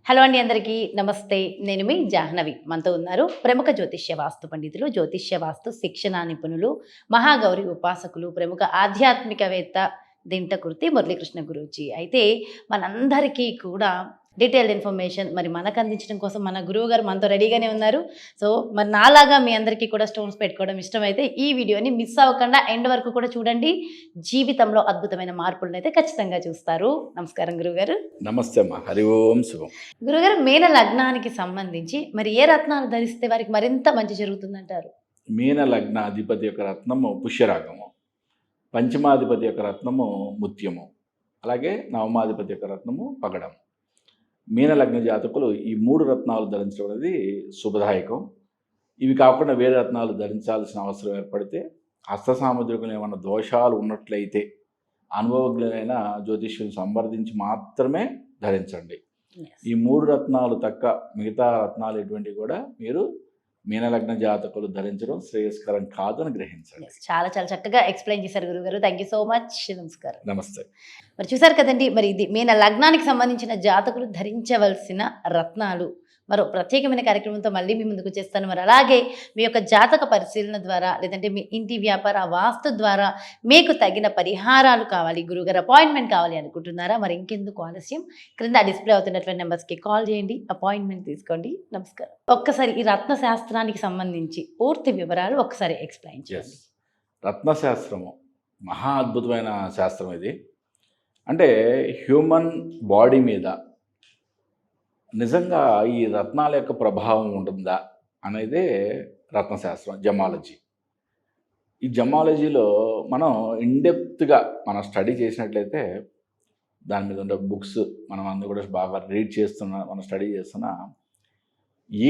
Hello అండి, అందరికీ నమస్తే. నేను మీ జాహ్నవి. మనతో ఉన్నారు ప్రముఖ జ్యోతిష్య వాస్తు పండితులు, జ్యోతిష్య వాస్తు శిక్షణ నిపుణులు, మహాగౌరి ఉపాసకులు, ప్రముఖ ఆధ్యాత్మికవేత్త దింటకుర్తి మురళీకృష్ణ గురూజీ. అయితే మనందరికీ కూడా డీటెయిల్డ్ ఇన్ఫర్మేషన్ మరి మనకు అందించడం కోసం మన గురువు గారు మనతో రెడీగానే ఉన్నారు. సో మరి నాలాగా మీ అందరికీ కూడా స్టోన్స్ పెట్టుకోవడం ఇష్టమైతే ఈ వీడియోని మిస్ అవ్వకుండా ఎండ్ వరకు కూడా చూడండి. జీవితంలో అద్భుతమైన మార్పులను అయితే ఖచ్చితంగా చూస్తారు. నమస్కారం గురువుగారు. నమస్తే అమ్మా. హరి ఓం శుభం. గురుగారు, మీన లగ్నానికి సంబంధించి మరి ఏ రత్నాలు ధరిస్తే వారికి మరింత మంచి జరుగుతుందంటారు? మీన లగ్న అధిపతి యొక్క రత్నము పుష్యరాగము, పంచమాధిపతి యొక్క రత్నము ముత్యము, అలాగే నవమాధిపతి యొక్క రత్నము పగడం. మీన లగ్న జాతకులు ఈ 3 రత్నాలు ధరించడం అనేది శుభదాయకం. ఇవి కాకుండా వేరే రత్నాలు ధరించాల్సిన అవసరం ఏర్పడితే, హస్త సాముద్రికలు ఏమైనా దోషాలు ఉన్నట్లయితే అనుభవజ్ఞులైన జ్యోతిష్యులను సంప్రదించి మాత్రమే ధరించండి. ఈ 3 రత్నాలు తక్క మిగతా రత్నాలు ఎటువంటివి కూడా మీరు మీనలగ్న జాతకులు ధరించడం శ్రేయస్కరం కాదు అని గ్రహించండి. చాలా చాలా చక్కగా ఎక్స్ప్లెయిన్ చేశారు గురుగారు. Thank you so much. నమస్కారం. నమస్తే. మరి చూసారు కదండి, మరి ఇది మీన లగ్నానికి సంబంధించిన జాతకులు ధరించవలసిన రత్నాలు. మరో ప్రత్యేకమైన కార్యక్రమంతో మళ్ళీ మీ ముందుకు వచ్చేస్తాను. మరి అలాగే మీ యొక్క జాతక పరిశీలన ద్వారా, లేదంటే మీ ఇంటి వ్యాపార వాస్తు ద్వారా మీకు తగిన పరిహారాలు కావాలి, గురుగారు అపాయింట్మెంట్ కావాలి అనుకుంటున్నారా? మరి ఇంకెందుకు ఆలస్యం, క్రింద డిస్ప్లే అవుతున్నటువంటి నెంబర్స్కి కాల్ చేయండి, అపాయింట్మెంట్ తీసుకోండి. నమస్కారం. ఒక్కసారి ఈ రత్న శాస్త్రానికి సంబంధించి పూర్తి వివరాలు ఒక్కసారి ఎక్స్ప్లెయిన్ చేయండి. రత్నశాస్త్రము మహా అద్భుతమైన శాస్త్రం ఇది. అంటే హ్యూమన్ బాడీ మీద నిజంగా ఈ రత్నాల యొక్క ప్రభావం ఉంటుందా అనేదే రత్నశాస్త్రం, జమాలజీ. ఈ జమాలజీలో మనం ఇన్డెప్త్గా మనం స్టడీ చేసినట్లయితే దాని మీద ఉండే బుక్స్ మనం అందరూ కూడా బాగా రీడ్ చేస్తున్నా, మనం స్టడీ చేస్తున్నా,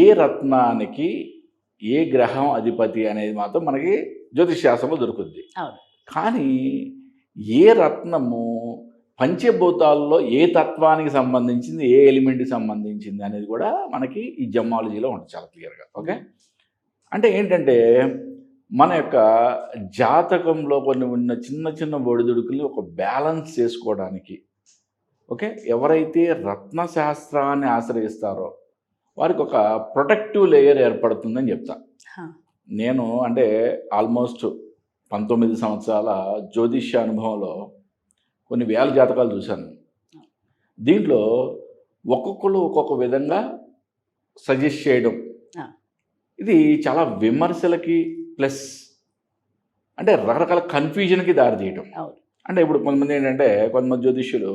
ఏ రత్నానికి ఏ గ్రహం అధిపతి అనేది మాత్రం మనకి జ్యోతిష్ శాస్త్రంలో దొరుకుద్ది. కానీ ఏ రత్నము పంచభూతాల్లో ఏ తత్వానికి సంబంధించింది, ఏ ఎలిమెంట్కి సంబంధించింది అనేది కూడా మనకి ఈ జమాలజీలో ఉంటుంది చాలా క్లియర్గా. ఓకే, అంటే ఏంటంటే మన యొక్క జాతకంలో కొన్ని ఉన్న చిన్న చిన్న ఒడిదుడుకుల్ని ఒక బ్యాలెన్స్ చేసుకోవడానికి, ఓకే, ఎవరైతే రత్నశాస్త్రాన్ని ఆశ్రయిస్తారో వారికి ఒక ప్రొటెక్టివ్ లేయర్ ఏర్పడుతుందని చెప్తా. నేను అంటే ఆల్మోస్ట్ 19 సంవత్సరాల జ్యోతిష్య అనుభవంలో కొన్ని వేల జాతకాలు చూశాను. దీంట్లో ఒక్కొక్కరు ఒక్కొక్క విధంగా సజెస్ట్ చేయడం, ఇది చాలా విమర్శలకి ప్లస్ అంటే రకరకాల కన్ఫ్యూజన్కి దారితీయటం. అంటే ఇప్పుడు కొంతమంది ఏంటంటే, కొంతమంది జ్యోతిష్యులు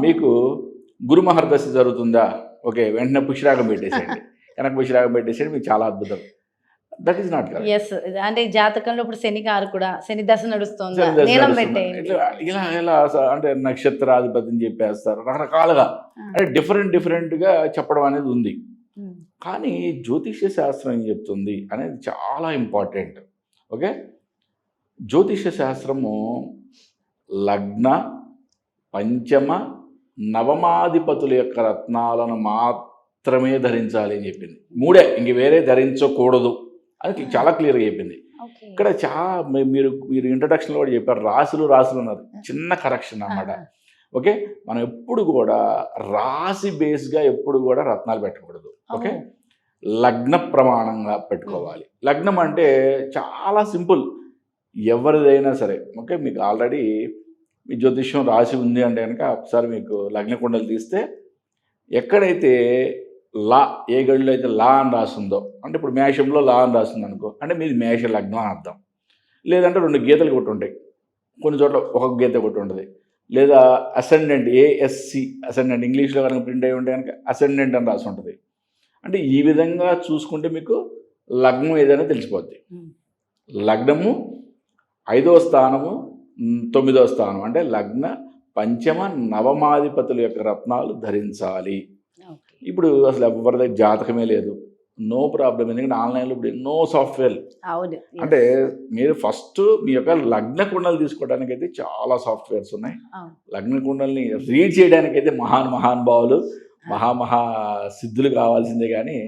మీకు గురు మహర్దశ జరుగుతుందా, ఓకే వెంటనే పుష్యరాగం పెట్టేసేయండి, వెనక పుష్యరాగం పెట్టేసేయండి, మీకు చాలా అద్భుతం. That is not correct. Yes, అంటే జాతకంలో ఇప్పుడు శని గారు కూడా శని దశ నడుస్తుంది, ఇలా ఇలా అంటే నక్షత్రాధిపతిని చెప్పేస్తారు, రకరకాలుగా అంటే డిఫరెంట్గా చెప్పడం అనేది ఉంది. కానీ జ్యోతిష్య శాస్త్రం ఏం చెప్తుంది అనేది చాలా ఇంపార్టెంట్. ఓకే, జ్యోతిష్య శాస్త్రము లగ్న, పంచమ, నవమాధిపతుల యొక్క రత్నాలను మాత్రమే ధరించాలి అని చెప్పింది. 3 ఇంక వేరే ధరించకూడదు అది చాలా క్లియర్గా చెప్పింది. ఇక్కడ మీరు ఇంట్రడక్షన్లో కూడా చెప్పారు, రాసులు అన్నారు, చిన్న కరెక్షన్ అన్నమాట. ఓకే, మనం ఎప్పుడు కూడా రాశి బేస్గా ఎప్పుడు కూడా రత్నాలు పెట్టకూడదు. ఓకే, లగ్న ప్రమాణంగా పెట్టుకోవాలి. లగ్నం అంటే చాలా సింపుల్, ఎవరిదైనా సరే. ఓకే, మీకు ఆల్రెడీ మీ జ్యోతిష్యం రాసి ఉంది అంటే కనుక ఒకసారి మీకు లగ్న కుండలు తీస్తే ఎక్కడైతే లా, ఏ గడిలో అయితే లా అని రాస్తుందో, అంటే ఇప్పుడు మేషంలో లా అని రాస్తుంది అనుకో, అంటే మీది మేష లగ్నం అని అర్థం. లేదంటే 2 గీతలు కొట్టి ఉంటాయి, కొన్ని చోట్ల ఒక గీత కొట్టి ఉంటుంది. లేదా అసెండెంట్, ఏఎస్సి అసెండెంట్ ఇంగ్లీష్లో కనుక ప్రింట్ అయి ఉంటే కనుక అసెండెంట్ అని రాసి ఉంటుంది. అంటే ఈ విధంగా చూసుకుంటే మీకు లగ్నం ఏదైనా తెలిసిపోద్ది. లగ్నము 5వ స్థానము, 9వ స్థానం అంటే లగ్న, పంచమ, నవమాధిపతుల యొక్క రత్నాలు ధరించాలి. ఇప్పుడు అసలు ఎవరి దగ్గర జాతకమే లేదు, నో ప్రాబ్లం. ఎందుకంటే ఆన్లైన్లో ఇప్పుడు ఎన్నో సాఫ్ట్వేర్లు, అంటే మీరు ఫస్ట్ మీ యొక్క లగ్న కుండలు తీసుకోవడానికి అయితే చాలా సాఫ్ట్వేర్స్ ఉన్నాయి. లగ్న కుండల్ని రీడ్ చేయడానికి అయితే మహానుభావులు, మహా సిద్ధులు కావాల్సిందే. కానీ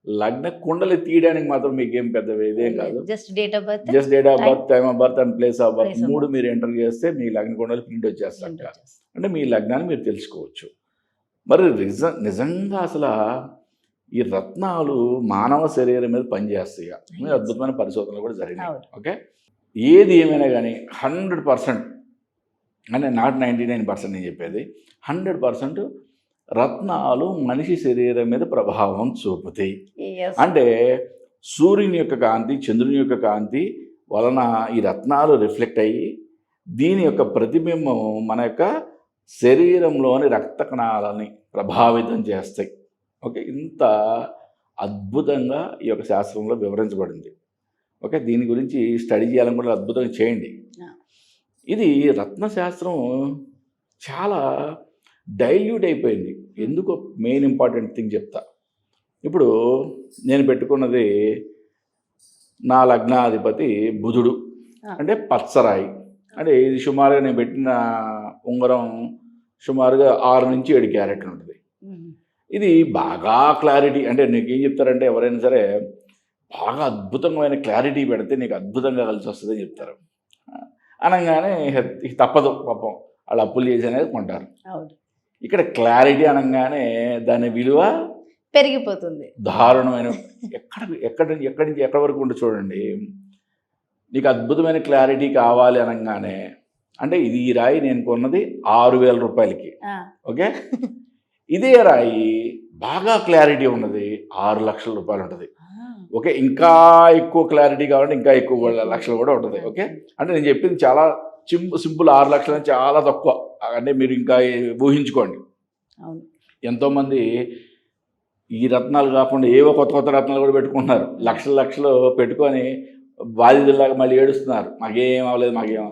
లగ్న కుండలు తీయడానికి మాత్రం మీకేం పెద్ద ఇదేం కాదు. Just date of birth, time of birth and place of birth 3 మీరు ఎంటర్ చేస్తే మీ లగ్న కుండలు ప్రింట్ వచ్చేస్తారు. అంటే మీ లగ్నాన్ని మీరు తెలుసుకోవచ్చు. మరి నిజంగా అసలు ఈ రత్నాలు మానవ శరీరం మీద పనిచేస్తాయి. మీద అద్భుతమైన పరిశోధనలు కూడా జరిగినాయి. ఓకే, ఏది ఏమైనా కానీ 100% అంటే నాట్ 99% నేను చెప్పేది 100% రత్నాలు మనిషి శరీరం మీద ప్రభావం చూపుతాయి. అంటే సూర్యుని యొక్క కాంతి, చంద్రుని యొక్క కాంతి వలన ఈ రత్నాలు రిఫ్లెక్ట్ అయ్యి దీని యొక్క ప్రతిబింబం మన యొక్క శరీరంలోని రక్త కణాలని ప్రభావితం చేస్తాయి. ఓకే, ఇంత అద్భుతంగా ఈ యొక్క శాస్త్రంలో వివరించబడింది. ఓకే, దీని గురించి స్టడీ చేయాలని కూడా అద్భుతంగా చేయండి. ఇది రత్నశాస్త్రం చాలా డైల్యూట్ అయిపోయింది. ఎందుకో మెయిన్ ఇంపార్టెంట్ థింగ్ చెప్తా. ఇప్పుడు నేను పెట్టుకున్నది నా లగ్నాధిపతి బుధుడు, అంటే పచ్చరాయి. అంటే ఇది సుమారుగా నేను పెట్టిన ఉంగరం సుమారుగా 6 నుంచి 7 క్యారెట్లు ఉంటుంది. ఇది బాగా క్లారిటీ, అంటే నీకు ఏం చెప్తారంటే ఎవరైనా సరే బాగా అద్భుతమైన క్లారిటీ పెడితే నీకు అద్భుతంగా కలిసి వస్తుందని చెప్తారు. అనగానే తప్పదు, పాపం వాళ్ళు అప్పులు చేసి అనేది కొంటారు. ఇక్కడ క్లారిటీ అనగానే దాని విలువ పెరిగిపోతుంది. దారుణమైన ఎక్కడి నుంచి ఎక్కడి వరకు ఉంటే చూడండి. నీకు అద్భుతమైన క్లారిటీ కావాలి అనగానే, అంటే ఇది ఈ రాయి నేను కొన్నది 6,000 రూపాయలకి. ఓకే, ఇదే రాయి బాగా క్లారిటీ ఉన్నది 6 లక్షల రూపాయలు ఉంటుంది. ఓకే, ఇంకా ఎక్కువ క్లారిటీ కావాలంటే ఇంకా ఎక్కువ లక్షలు కూడా ఉంటుంది. ఓకే, అంటే నేను చెప్పింది చాలా సింపుల్. 6 లక్షలు చాలా తక్కువ. అంటే మీరు ఇంకా ఊహించుకోండి. ఎంతోమంది ఈ రత్నాలు కాకుండా ఏవో కొత్త కొత్త రత్నాలు కూడా పెట్టుకుంటున్నారు. లక్షలు పెట్టుకొని బాధితుల్లాగా మళ్ళీ ఏడుస్తున్నారు, మాకేం అవ్వలేదు మాకేం.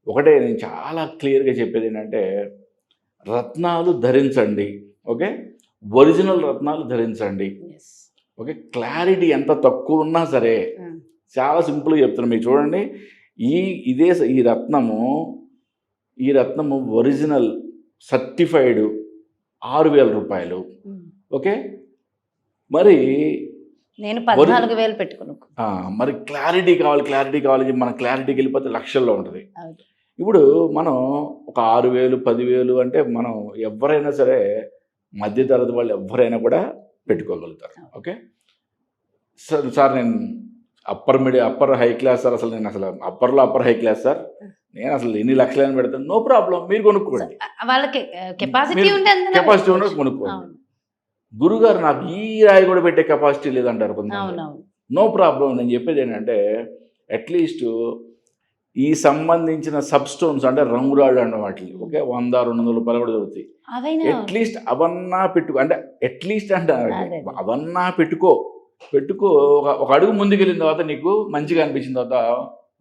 ఒకటే నేను చాలా క్లియర్గా చెప్పేది ఏంటంటే, రత్నాలు ధరించండి. ఓకే, ఒరిజినల్ రత్నాలు ధరించండి. ఓకే, క్లారిటీ ఎంత తక్కువ ఉన్నా సరే చాలా సింపుల్గా చెప్తున్నాను. మీరు చూడండి, ఈ రత్నము ఒరిజినల్ సర్టిఫైడ్ 6,000 రూపాయలు. ఓకే, మరి నేను 14,000 పెట్టుకున్నాను. మరి క్లారిటీ కావాలి మన క్లారిటీకి వెళ్ళిపోతే లక్షల్లో ఉంటుంది. ఇప్పుడు మనం ఒక 6,000 10,000 అంటే మనం ఎవరైనా సరే మధ్యతరగతి వాళ్ళు ఎవరైనా కూడా పెట్టుకోగలుగుతారు. ఓకే సార్ నేను అప్పర్ హై క్లాస్ సార్, అసలు నేను అసలు అప్పర్ హై క్లాస్ సార్, నేను అసలు ఎన్ని లక్షలని పెడతాను, నో ప్రాబ్లం, మీరు కొనుక్కోండి. వాళ్ళకి కెపాసిటీ ఉన్నది కొనుక్కోండి. గురుగారు నాకు ఈ రాయి కూడా పెట్టే కెపాసిటీ లేదంటారు కొంతమంది. No problem. నేను చెప్పేది ఏంటంటే, అట్లీస్ట్ ఈ సంబంధించిన సబ్ స్టోన్స్ అంటే రంగురాళ్ళు అన్న వాటిని ఓకే 100-200 రూపాయలు కూడా దొరుకుతాయి. అట్లీస్ట్ అవన్నా పెట్టుకో, అంటే అట్లీస్ట్ అంటే అవన్నా పెట్టుకో ఒక అడుగు ముందుకు వెళ్ళిన తర్వాత నీకు మంచిగా అనిపించిన తర్వాత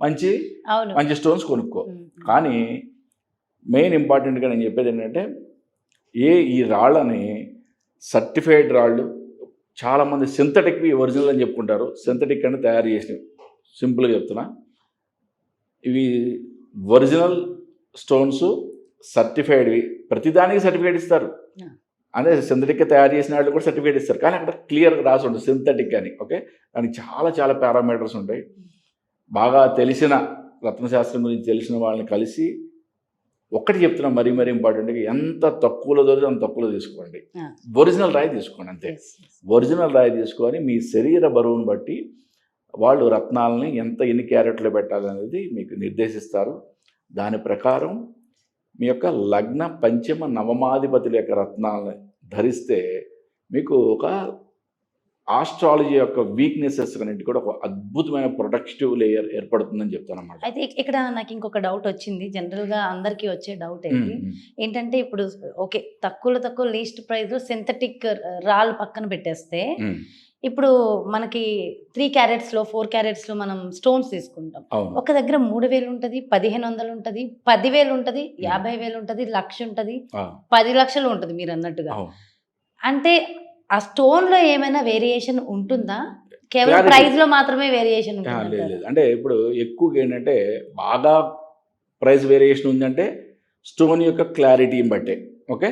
మంచి స్టోన్స్ కొనుక్కో. కానీ మెయిన్ ఇంపార్టెంట్గా నేను చెప్పేది ఏంటంటే, ఈ రాళ్ళని సర్టిఫైడ్ రాళ్ళు చాలామంది సింథటిక్వి ఒరిజినల్ అని చెప్పుకుంటారు. సింథటిక్ అని తయారు చేసినవి. సింపుల్గా చెప్తున్నా, ఇవి ఒరిజినల్ స్టోన్స్ సర్టిఫైడ్వి. ప్రతిదానికి సర్టిఫికేట్ ఇస్తారు. అంటే సింథటిక్గా తయారు చేసిన వాళ్ళు కూడా సర్టిఫికేట్ ఇస్తారు, కానీ అక్కడ క్లియర్గా రాసి ఉంటుంది సింథటిక్ అని. ఓకే, దానికి చాలా పారామీటర్స్ ఉంటాయి. బాగా తెలిసిన రత్నశాస్త్రం గురించి తెలిసిన వాళ్ళని కలిసి ఒక్కటి చెప్తున్నా, మరీ ఇంపార్టెంట్గా, ఎంత తక్కువలో దొరికి అంత తక్కువలో తీసుకోండి. ఒరిజినల్ రాయి తీసుకోండి, అంతే. ఒరిజినల్ రాయి తీసుకొని మీ శరీర బరువును బట్టి వాళ్ళు రత్నాలని ఎన్ని క్యారెట్లు పెట్టాలనేది మీకు నిర్దేశిస్తారు. దాని ప్రకారం మీ యొక్క లగ్న పంచమ నవమాధిపతుల యొక్క రత్నాలని ధరిస్తే మీకు ఒక ఆస్ట్రాలజీ యొక్క వీక్నెసెస్ అన్నింటి కూడా ఒక అద్భుతమైన ప్రొటెక్టివ్ లేయర్ ఏర్పడుతుందని చెప్తాను అన్నమాట. అయితే ఇక్కడ నాకు ఇంకొక డౌట్ వచ్చింది, జనరల్గా అందరికీ వచ్చే డౌట్ ఏంటంటే, ఇప్పుడు ఓకే తక్కువ లీస్ట్ ప్రైస్ సింథటిక్ రాళ్ళు పక్కన పెట్టేస్తే, ఇప్పుడు మనకి 3 క్యారెట్స్లో 4 క్యారెట్స్లో మనం స్టోన్స్ తీసుకుంటాం. ఒక దగ్గర 3,000 ఉంటుంది, 1,500 ఉంటుంది, 10,000 ఉంటుంది, 50,000 ఉంటుంది, 1,00,000 ఉంటుంది, 10 లక్షలు ఉంటుంది మీరు అన్నట్టుగా. అంటే ఆ స్టోన్ లో ఏమైనా వేరియేషన్ ఉంటుందా? కేవలం ప్రైస్ లో మాత్రమే వేరియేషన్ ఉంటుందా? లేదు. అంటే ఇప్పుడు ఎక్కువగా ఏంటంటే బాగా ప్రైస్ వేరియేషన్ ఉందంటే స్టోన్ యొక్క క్లారిటీని బట్టే. ఓకే,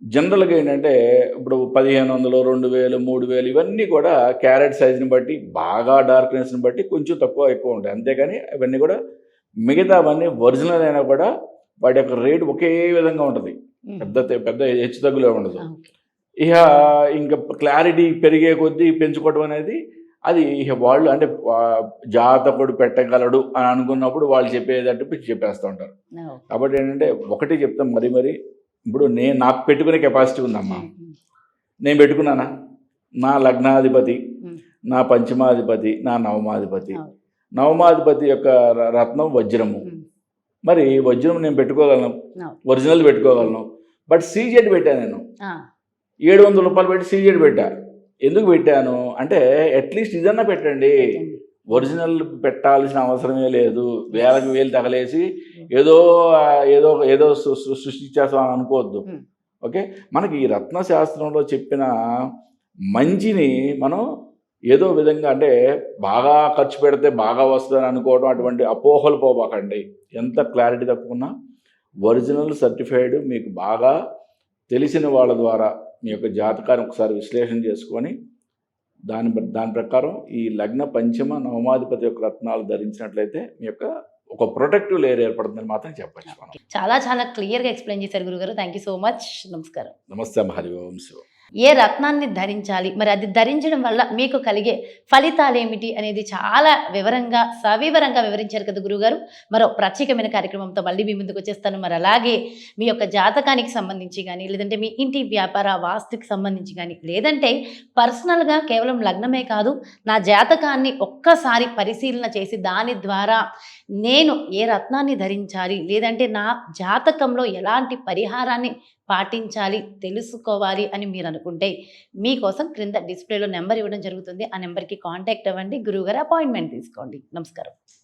జనరల్గా ఏంటంటే ఇప్పుడు 1,500, 2,000, 3,000 ఇవన్నీ కూడా క్యారెట్ సైజుని బట్టి, బాగా డార్క్నెస్ని బట్టి కొంచెం ఎక్కువ ఉంటాయి. అంతేగాని అవన్నీ కూడా మిగతా అవన్నీ ఒరిజినల్ అయినా కూడా వాటి యొక్క రేటు ఒకే విధంగా ఉంటుంది. పెద్ద హెచ్చు తగ్గులే ఉండదు. ఇక ఇంకా క్లారిటీ పెరిగే కొద్దీ పెంచుకోవడం అనేది అది ఇక వాళ్ళు అంటే జాతకుడు పెట్టగలడు అని అనుకున్నప్పుడు వాళ్ళు చెప్పేటట్టు చెప్పేస్తూ ఉంటారు. కాబట్టి ఏంటంటే ఒకటి చెప్తాం మరి ఇప్పుడు నాకు పెట్టుకునే కెపాసిటీ ఉందమ్మా. నేను పెట్టుకున్నానా? నా లగ్నాధిపతి, నా పంచమాధిపతి, నా నవమాధిపతి యొక్క రత్నం వజ్రము. మరి వజ్రం నేను పెట్టుకోగలను, ఒరిజినల్ పెట్టుకోగలను. బట్ సీజెడ్ పెట్టాను నేను, 700 రూపాయలు పెట్టి సీజెడ్ పెట్టా. ఎందుకు పెట్టాను అంటే అట్లీస్ట్ ఇదన్నా పెట్టండి. ఒరిజినల్ పెట్టాల్సిన అవసరమే లేదు. వేలు తగలేసి ఏదో ఏదో ఏదో సృష్టించేస్తామని అనుకోవద్దు. ఓకే, మనకి ఈ రత్నశాస్త్రంలో చెప్పిన మంచిని మనం ఏదో విధంగా అంటే బాగా ఖర్చు పెడితే బాగా వస్తుందని అనుకోవడం, అటువంటి అపోహలు పోబాకండి. ఎంత క్లారిటీ తప్పుకున్నా ఒరిజినల్ సర్టిఫైడ్ మీకు బాగా తెలిసిన వాళ్ళ ద్వారా మీ యొక్క జాతకాన్ని ఒకసారి విశ్లేషణ చేసుకొని దాని ప్రకారం ఈ లగ్న పంచమ నవమాధిపతి యొక్క రత్నాలు ధరించినట్లయితే మీ యొక్క ఒక ప్రొటెక్టివ్ లేయర్ ఏర్పడుతుందని మాత్రం చెప్పచ్చు. మనం చాలా క్లియర్గా ఎక్స్ప్లెయిన్ చేశారు గురుగారు. Thank you so much. నమస్కారం. నమస్తే. హరి ఓం శివ. ఏ రత్నాన్ని ధరించాలి, మరి అది ధరించడం వల్ల మీకు కలిగే ఫలితాలు ఏమిటి అనేది చాలా సవివరంగా వివరించారు కదా గురుగారు. మరో ప్రత్యేకమైన కార్యక్రమంతో మళ్ళీ మీ ముందుకు వచ్చేస్తాను. మరి అలాగే మీ యొక్క జాతకానికి సంబంధించి కానీ, లేదంటే మీ ఇంటి వ్యాపార వాస్తుకి సంబంధించి కానీ, లేదంటే పర్సనల్గా కేవలం లగ్నమే కాదు, నా జాతకాన్ని ఒక్కసారి పరిశీలన చేసి దాని ద్వారా నేను ఏ రత్నాన్ని ధరించాలి, లేదంటే నా జాతకంలో ఎలాంటి పరిహారాన్ని పాటించాలి, తెలుసుకోవాలి అని మీరు అనుకుంటే మీకోసం క్రింద డిస్ప్లేలో నెంబర్ ఇవ్వడం జరుగుతుంది. ఆ నెంబర్కి కాంటాక్ట్ అవ్వండి. గురువుగారు అపాయింట్మెంట్ తీసుకోండి. నమస్కారం.